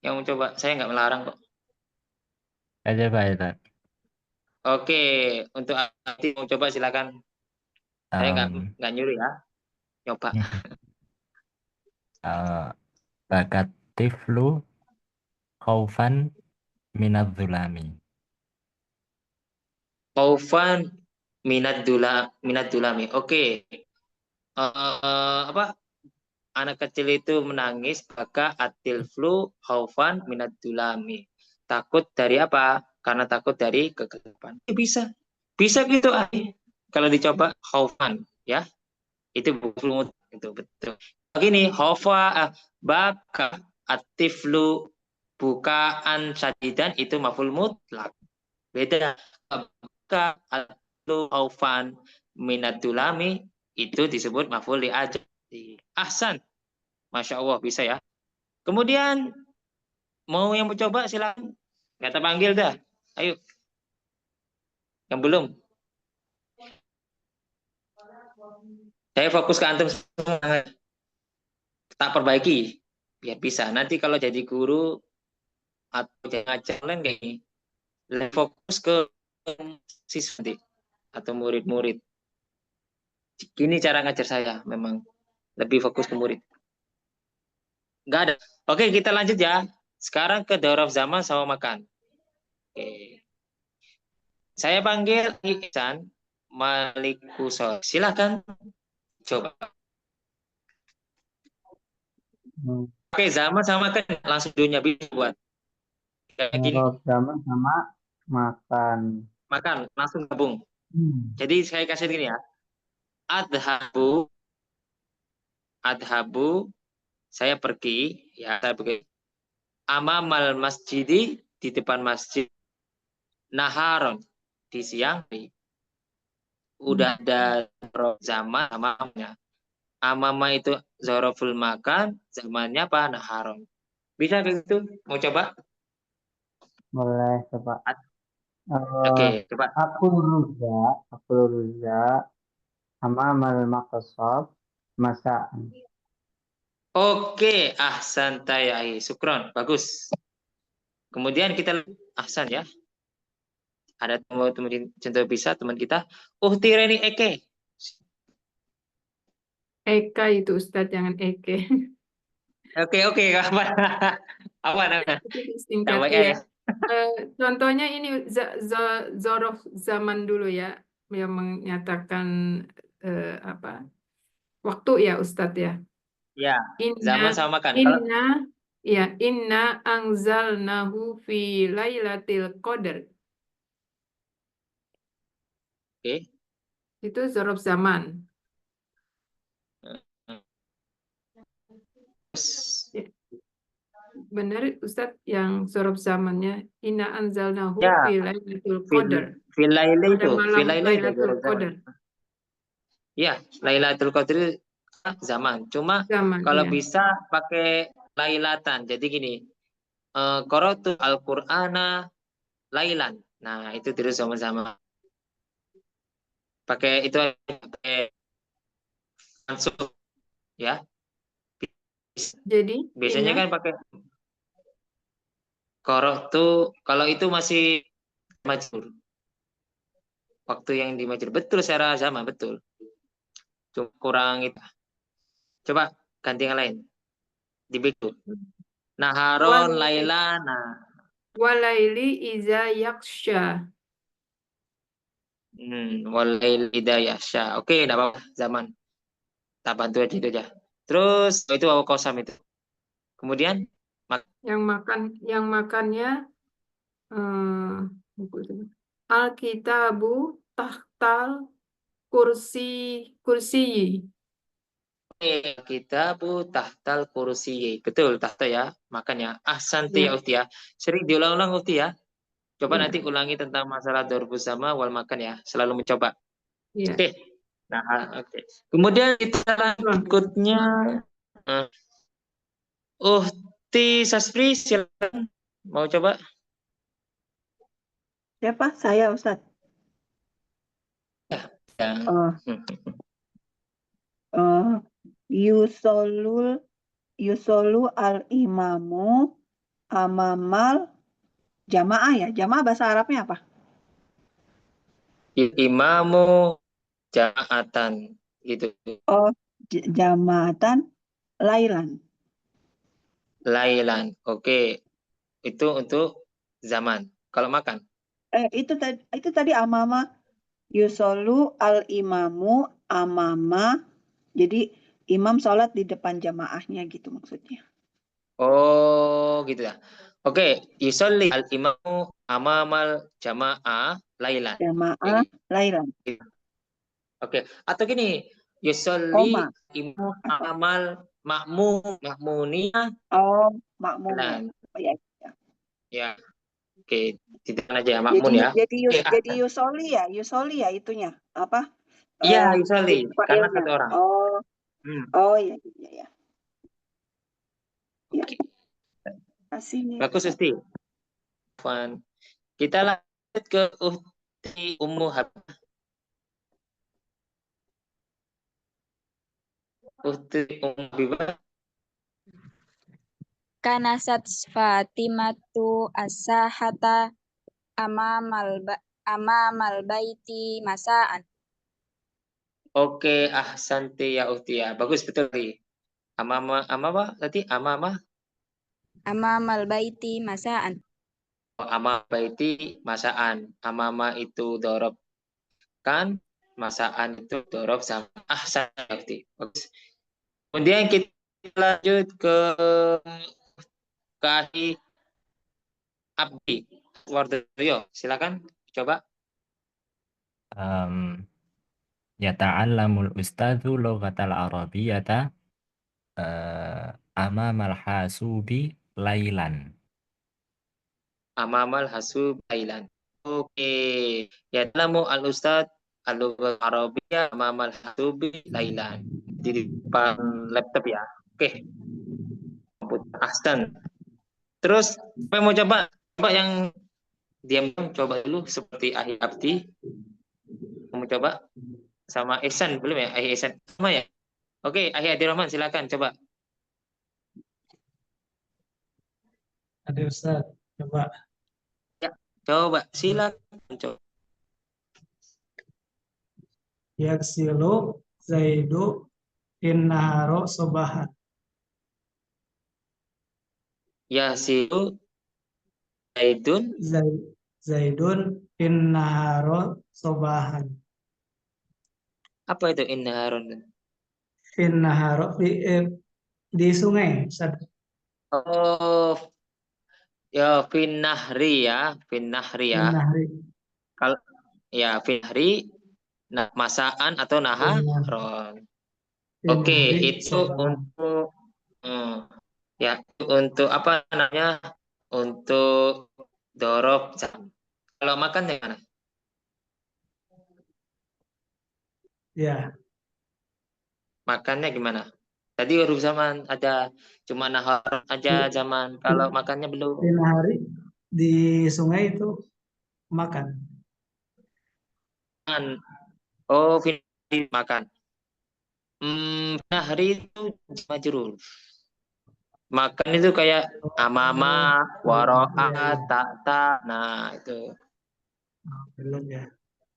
Yang mencoba, saya nggak melarang kok. Aja Pak Ustaz. Oke, untuk nanti mau coba silakan. Saya nggak nyuruh ya, coba. Bakat tiflu khaufan minadz zulami. Khaufan minad dulami. Oke. Apa? Anak kecil itu menangis maka atil flu khaufan minad dulami. Takut dari apa? Karena takut dari kegelapan. Bisa gitu kalau dicoba khaufan ya. Itu flu itu betul. Begini, khaufa baka atiflu bukaan sadidan itu maf'ul mutlak. Beda. Baka atiflu khaufan minad dulami itu disebut maf'ul li ajal. Ahsan. Masya Allah, bisa ya. Kemudian, mau yang mencoba silakan. Kata panggil dah. Ayo. Yang belum. Saya fokus ke antum semua. Tak perbaiki. Biar bisa. Nanti kalau jadi guru atau jadi ngajar lain kayak ini. Fokus ke siswa nanti. Atau murid-murid. Gini cara ngajar saya memang. Lebih fokus ke murid. Nggak ada. Oke, kita lanjut ya. Sekarang ke daurah zaman sama makan. Oke. Saya panggil Ihsan Malikuso. Silakan coba. Oke, zaman sama makan langsung dunia bisa buat. Kayak gini. Zaman sama makan. Makan langsung gabung. Jadi saya kasih gini ya. Adhabu saya pergi ya, saya pergi amamal masjidi di depan masjid, naharon di siang hari. Udah ada zaman amamnya. Amama itu zoroful makan, zamannya apa? Naharon. Bisa gitu? Mau coba? Boleh coba. Oke, coba. Aku ruza amamal maqsab masaan. Oke, ahsan tayahi. Sukron, bagus. Kemudian kita ahsan ya. Ada teman contoh bisa teman kita. Tireni Eke. Eka itu Ustadz, jangan Eke. Oke, apa namanya? Singkat ya. Contohnya ini zorof zaman dulu ya, yang menyatakan apa? Waktu ya Ustadz ya. Ya, zaman sama makan. Inna anzalnahu fi lailatul qadar. Oke. Itu zorof zaman. Benar Ustadz yang zorof zamannya inna anzalnahu fi lailatul qadar. Fi laili itu, fi lailatul qadar. Ya, Lailatul Qadar zaman. Cuma kalau bisa pakai lailatan. Jadi gini, qara'tu al-Qur'ana lailan. Nah, itu terus sama-sama. Pakai itu pakai mansub ya. Jadi biasanya kan pakai qara'tu, kalau itu masih majrur. Waktu yang di majrur betul secara zaman betul. Cuma kurang itu. Coba ganti yang lain. Dibikin. Naharon lailana. Walaili iza yaksha. Walaili idza yaksha. Oke, enggak apa-apa zaman. Tak bantu aja itu aja. Terus itu wawu kosam itu. Kemudian yang makannya Alkitabu tahtal kursi. Kitabu tahtal kursi. Betul, tahta ya. Makanya ahsanti ya Uti ya. Sering diulang-ulang Uti ya. Coba nanti ulangi tentang masalah dorfus sama wal makan ya. Selalu mencoba. Oke. Nah, oke. Kemudian kita berikutnya Uhti Sasri silakan. Mau coba? Siapa? Saya, Ustaz. Ya. Yusolu al-imamu amamal jamaah ya. Jamaah bahasa Arabnya apa? Imamu jamaatan gitu. Oh, jamaatan lailan. Lailan. Oke. Itu untuk zaman. Kalau makan. Itu tadi amama yusolu al-imamu amama. Jadi imam sholat di depan jamaahnya gitu maksudnya. Oh, gitu ya. Oke, yusolli al-imamu amamal jamaah lailan. Jamaah lailan. Oke, atau gini, yusolli Koma. imamu amal makmuniyah. Oh, makmun. Oh, ya. Ya. Oke, tidak aja makmun ya. Jadi yusoli ya itunya apa? Iya, yusolli karena Failnya. satu orang. Oh. Oh ya. Ya. Oke. Kasih. Bagus, Usti. Kita lanjut ke Uhti Ummu Habibah. Uhti Ummu Habibah. Kanasat Fatimatu as-sahata amamal baiti masaan. Oke, ahsanti ya Uhti ya. Bagus betul nih. Amama tadi amama Amamal baiti masaan. Amama baiti masaan. Amama itu dorob kan, masaan itu dorob sama ahsan ya Uhti. Bagus. Kemudian kita lanjut ke Ahi Abdi Wardoyo. Silakan coba. Yata'allamul ustadzu lughatal arabiyyata amamal hasubi lailan. Amamal hasub lailan. Oke. Ya'lamu al-ustad al-lughah arabiyyah amamal hasubi lailan. Di depan laptop ya. Oke. Ahsan. Terus apa yang mau coba? Coba yang diam coba dulu seperti Ahi Abdi. Mau coba sama Ihsan belum ya? Ahi Ihsan sama ya? Oke, Ahi Adi Rahman silakan coba. Ada Ustaz, coba. Ya, coba silakan coba. Yaksilu Zaidu innaharo sobahan. Yasilu Zaidun innaharo sobahan. Apa itu innaharun? Innaharo di sungai, Ustaz. Oh, ya finnahri ya, finnahri ya. Kalau ya finnahri, nah masaan atau naharon. Oke, itu untuk ya untuk apa namanya? Untuk dorob jam. Kalau makan gimana? Ya. Makannya gimana? Tadi huruf zaman ada cuma nahar aja zaman. Kalau makannya belum. Finnahari di sungai itu makan. Oh, makan. Nahri itu majrur. Makan itu kayak amama, waro'a, ta'ta. Nah, itu. Belum ya.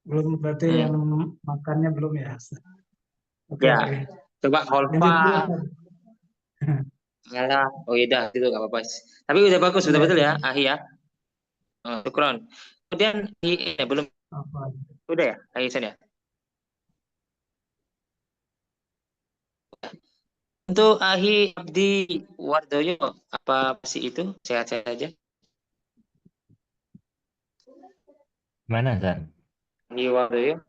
Belum berarti yang makannya belum ya. Oke, ya. oke. Coba holfa. Alah, oh iya itu gak apa-apa. Tapi udah bagus, udah betul ya, Ahi ya. Syukron. Kemudian belum. Udah ya, Ahi ya. Untuk Ahi Abdi Wardoyo, apa sih itu? Sehat-sehat aja. Mana, Zan? Ahi Wardoyo.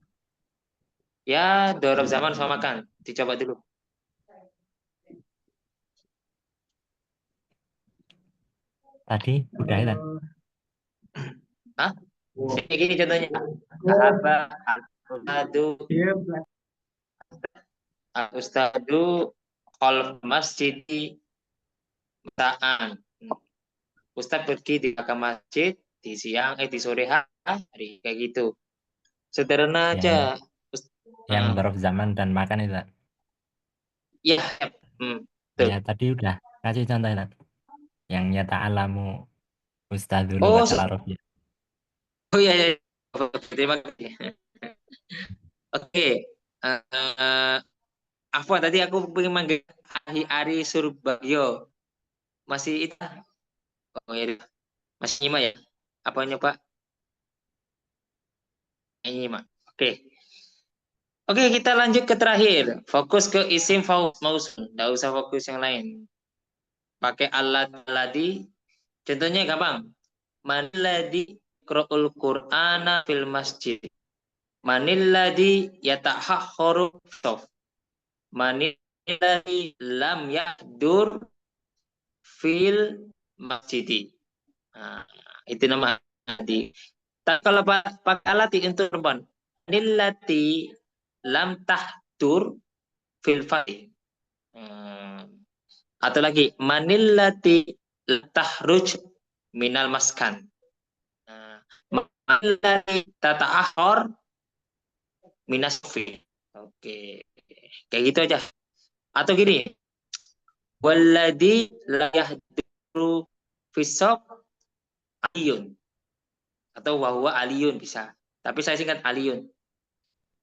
Ya, dorob zaman sama makan. Dicoba dulu. Tadi udah ya, Zan? Hah? Kayak gini contohnya. Sahabat Ustadu khalf masjid masaan. Ustaz pergi di belakang masjid di siang di sore hari hari kayak gitu. Sederhana Yang aja. yang Ah, zarf zaman dan makan itu. ya, betul. Ya tadi udah kasih contoh Ustaz. Yang nyata alamu Ustadzul Oh, Lughatil Arabiyyah. oh iya, iya. Terima kasih. Oke, Afwan tadi aku pengen manggil Ari Surbagyo. Masih itu? Oh ya, masih nyimak ya? Apa nyoba? Nyimak. Oke. Oke, kita lanjut ke terakhir. Fokus ke isim mausul. Nggak usah fokus yang lain. Pakai alladhi. Contohnya gampang. Manilladhi qra'ul Qur'ana fil masjid. Manilladhi yatahakharu sof. Manilladhi lam yahdur fil masjidi. Nah, itu nama di. Kalau pakai alati untuk perempuan. Manilladhi lam tahdur fil fadhi. Atau lagi manillati tahruj minal maskan. Manillati tata'ahor minas fi. Oke. Kayak gitu aja. Atau gini. Walladhi la yahduru fisok aliyun. Atau wahwa aliyun bisa. Tapi saya singkat aliyun.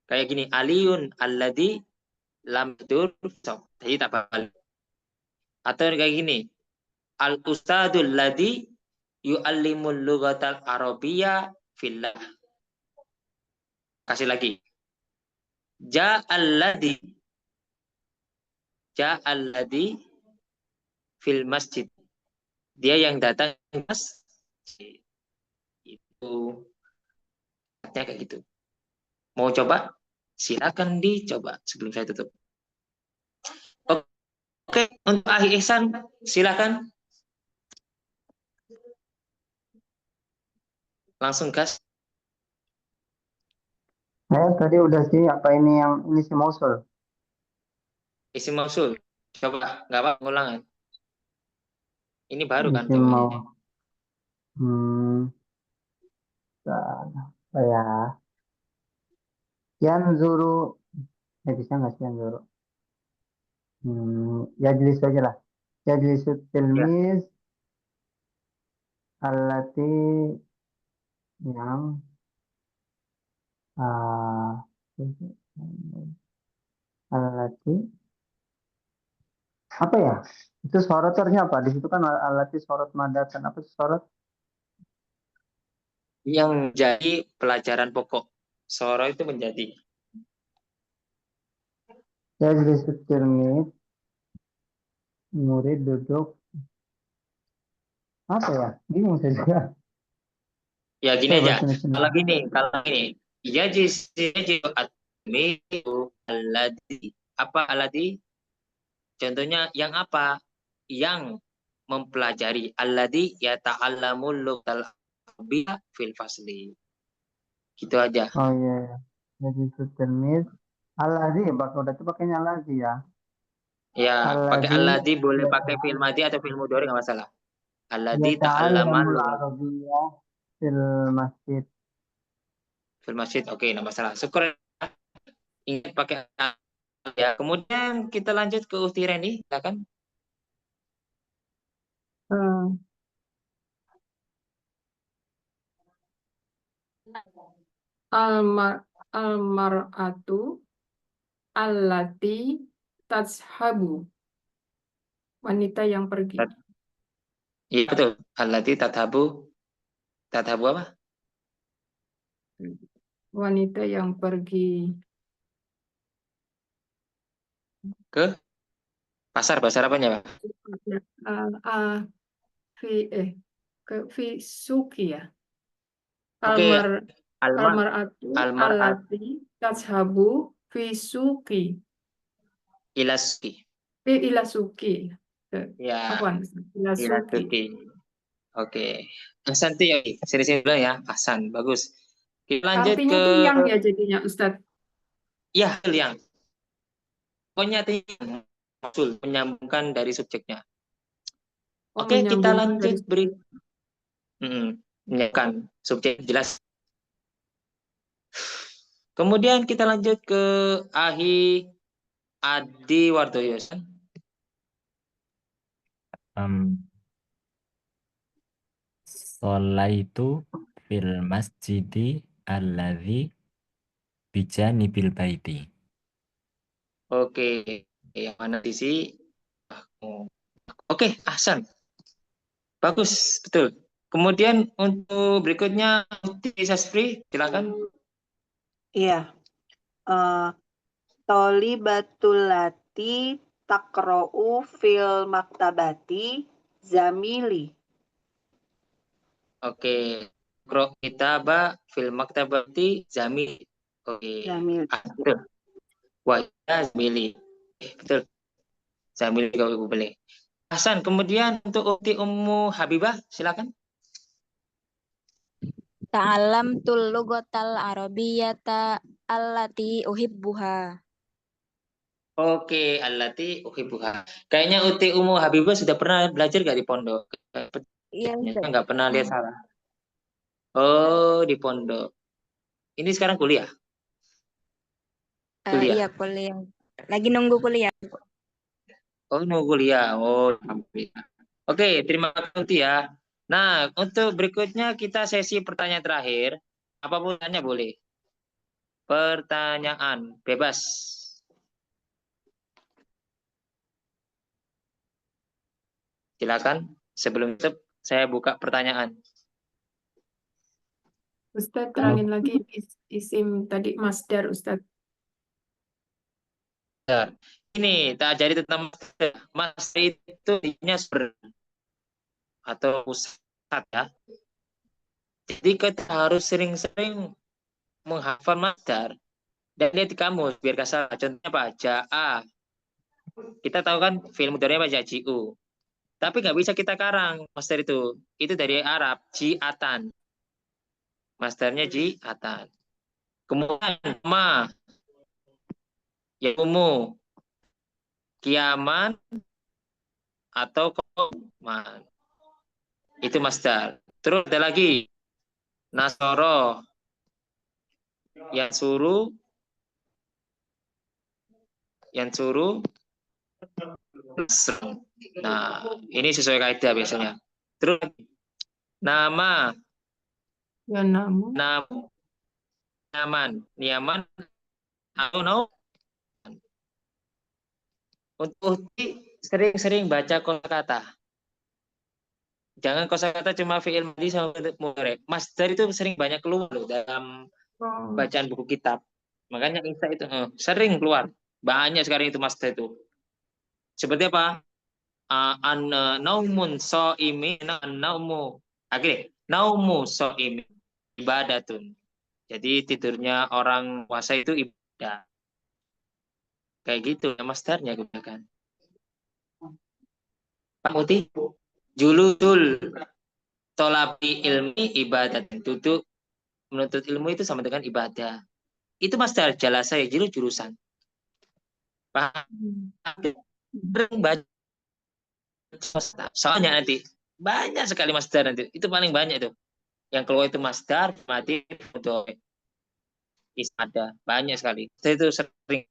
Kayak gini. Aliyun alladhi lam yadur fisok. Jadi tak balik. Atau kayak gini. Al-ustadul ladhi yu'allimul lughatal arabiyya fillah. Kasih lagi. Ja'alladhi fil masjid. Dia yang datang ke masjid. Itu kayak gitu. Mau coba? Silakan dicoba sebelum saya tutup. Oke, untuk Ahli Ihsan silakan. Langsung gas. Tadi udah sih, apa ini yang ini si mausul? Isim mausul. Coba, nggak apa ngulangan. Ini baru kan Isim jawabannya. Apa ya? Yanzuru, bisa nggak sih yanzuru? Yajlis aja lah. Yajlisut tilmiz allati yang allati apa ya? Itu sorotornya apa? Di situ kan allati sorot madatan, apa sih sorot? Yang jadi pelajaran pokok. Soro itu menjadi. Yajlisut tilmiz, murid duduk. Apa ya? Bingung saya juga. Ya gini aja. Bahasa Indonesia. Kalau gini. Yajisu atmiu alladhi. Apa alladhi? Contohnya yang apa? Yang mempelajari. Alladhi yata'allamul lughatal arabiyyah fil fasli. Gitu aja. Oh iya. Yajlisut tilmiz alladzi, udah itu pakainya alladzi ya. Ya, pakai alladhi boleh pakai fil madhi atau fil mudhari nggak masalah. Alladhi ta'allamal Yata'allamul arabiyyah fil masjid. fil masjid. Oke, nggak masalah. Syukur. Ingat pakai ya. Kemudian kita lanjut ke Uhti Reni, silakan. Almar'atu allati tazhabu. Wanita yang pergi. Iya betul. Allati tadhabu apa? Wanita yang pergi Ke pasar, bahasa apanya, Pak? fi suki ya. Oke. Almar'atu allati tazhabu fi suki. Ilasuki. Ila suki. Ya. Apaan? Ila suki. Ilasuki. Oke. Ahsan tuh ya. Sini-sini dulu ya. Ahsan. Bagus. Kita lanjut Artinya ke tuh yang ya jadinya Ustadz. ya, yang. Pokoknya maksud menyambungkan dari subjeknya. Oke, kita lanjut beri menyambungkan subjek jelas. Kemudian kita lanjut ke Ahi Adi Wardoyo. Sholaitu fil masjidi alladzi bijanibil baiti. Oke, yang mana di sini? Oke, Ahsan. Bagus, betul. Kemudian untuk berikutnya, Sasfri, silakan. Iya. Tholibatul lati taqra'u fil maktabati zamili. Oke, Qra kitaba fil maktabati zamil. Oke. Zamil. Betul. Wah, ya, zamili. Betul. Zamil juga Ibu boleh. Hasan, kemudian untuk Ukti Ummu Habibah, silakan. Ta'allamtul lughatal arabiyyata allati uhibbuha. Oke, allati uhibbuha. Kayaknya Ukti Ummu Habibah sudah pernah belajar gak di pondok? Iya, Ustaz. Nggak pernah lihat salah. Oh, di pondok. Ini sekarang kuliah? Iya, kuliah. Lagi nunggu kuliah. Oh, nunggu kuliah. Oh, alhamdulillah. Oke, terima kasih ya. Nah, untuk berikutnya kita sesi pertanyaan terakhir. Apapun tanya boleh. Pertanyaan bebas. Silakan. Sebelum itu saya buka pertanyaan. Ustaz, terangin lagi isim tadi masdar, Ustaz. Ini tak jadi tentang masdar itu artinya atau pusat ya. Jadi kita harus sering-sering menghafal masdar dan lihat di kamus biar gak salah. Contohnya apa? Ja'a. Kita tahu kan film mudhari apa? Jaji'u. Tapi nggak bisa kita karang masdar itu. Itu dari Arab, ji'atan. Masdarnya ji'atan. Kemudian ma, yakumu, kiaman, atau koman. Itu masdar. Terus ada lagi nasoro, yang suruh, nah ini sesuai kaidah biasanya. Terus nama, Ya, namu. niaman, atau no. Untuk sering-sering baca kosakata. Jangan kosakata cuma fi'il madhi sama mudhari. Masdar itu sering banyak keluar loh dalam bacaan buku kitab. Makanya Isa itu sering keluar. Banyak sekarang itu masdar itu. Seperti apa? Naumun so'imi, naumu. Akhirnya, naumu so'imi, ibadatun. Jadi tidurnya orang puasa itu ibadah. Kayak gitu ya masdarnya gunakan. Pak Muti, juludul tolabi ilmi ibadat. Duduk menuntut ilmu itu sama dengan ibadah. Itu masdar jalasa ya, jurusan. Paham? Soalnya nanti banyak sekali masdar nanti. Itu paling banyak itu. Yang keluar itu masdar, mati, untuk ismada. Banyak sekali. Itu sering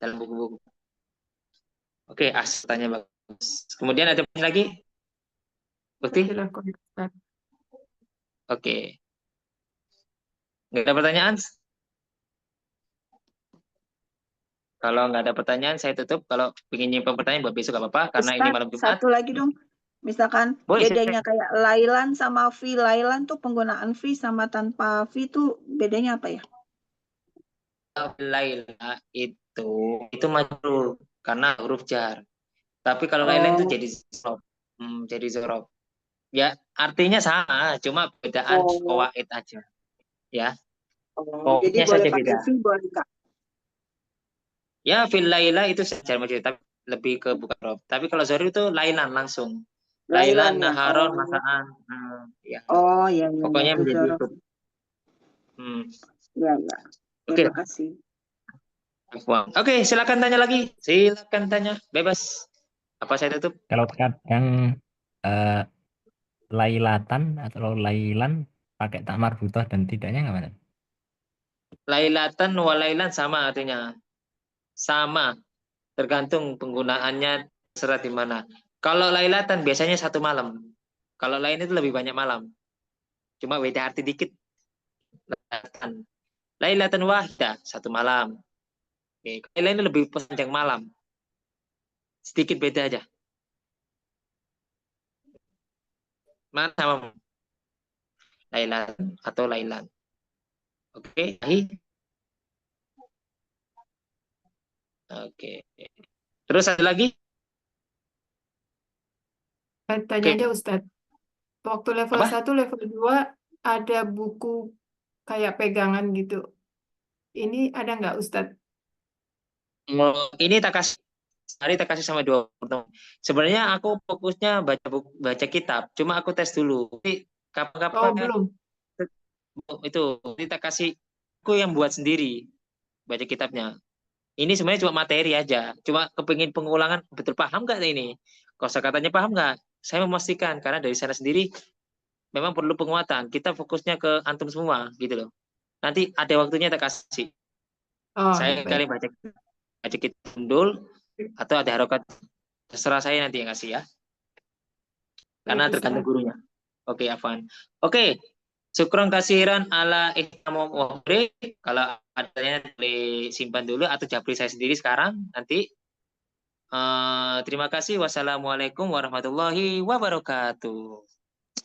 dalam buku-buku. Oke, tanya bagus. Kemudian ada lagi? Bukti? Oke. Nggak ada pertanyaan? Kalau nggak ada pertanyaan, saya tutup. Kalau ingin nyimpan pertanyaan buat besok nggak apa-apa, karena Ustaz, ini malam Jumat. satu lagi dong. Misalkan boleh, bedanya kayak lailan sama fi. Lailan tuh penggunaan fi sama tanpa fi tuh bedanya apa ya? Laila itu majrur karena huruf jar. Tapi kalau lailan itu jadi zorof. Jadi zorof. Ya, artinya sama, cuma bedaan qawaid aja. Ya. Jadi boleh pakai fi, boleh Kak. Ya, fil laila itu jar majrur, tapi lebih ke bukan rof. Tapi kalau zorof itu lailan langsung. Lailan, naharon, masaan. Ya. Oh, iya. Pokoknya menjadi itu. Ya. Oke. Terima kasih. Oke, silakan tanya lagi. Silakan tanya, bebas. Apa saya tutup? Kalau kadang lailatan atau lailan pakai tak marbutah dan tidaknya nggak mana? Lailatan walailan sama artinya. Sama. Tergantung penggunaannya terserah di mana. Kalau lailatan biasanya satu malam. Kalau lain itu lebih banyak malam. Cuma beda arti dikit. Lailatan. Lailatan wahidah, satu malam. Oke, lain ini lebih panjang malam. Sedikit beda aja. Mana sama lailan atau lailan. Oke, oke. Terus ada lagi? Tanya Oke. aja Ustadz. Waktu level Apa? 1, level 2 ada buku kayak pegangan gitu. Ini ada nggak Ustadz? Ini tak kasih hari tak kasih sama 2 pertemuan. Sebenarnya aku fokusnya baca kitab, cuma aku tes dulu. Jadi Oh, kapan-kapan belum. itu kita kasih aku yang buat sendiri baca kitabnya. Ini sebenarnya cuma materi aja, cuma kepingin pengulangan betul paham nggak ini? Kosakatanya paham nggak? Saya memastikan karena dari sana sendiri memang perlu penguatan. Kita fokusnya ke antum semua gitu loh. Nanti ada waktunya tak kasih. Oh, Saya baik. kali baca kitab dulu atau ada harokat, terserah saya nanti yang kasih ya. Karena Baik, tergantung Ustadz. gurunya. Oke, Afwan. Oke. Syukron kasiran ala ihtamu wabri. Kalau adanya boleh simpan dulu atau japri saya sendiri sekarang nanti. Terima kasih. Wassalamualaikum warahmatullahi wabarakatuh.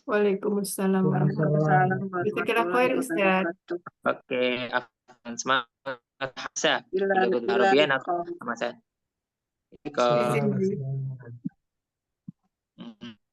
Waalaikumsalam warahmatullahi wabarakatuh. Kita kira khair, Ustadz. Oke, Afwan. Semangat hasa. Ila Ikut ila Arabian liqa. sama saya. Izin. Assalamualaikum. Ke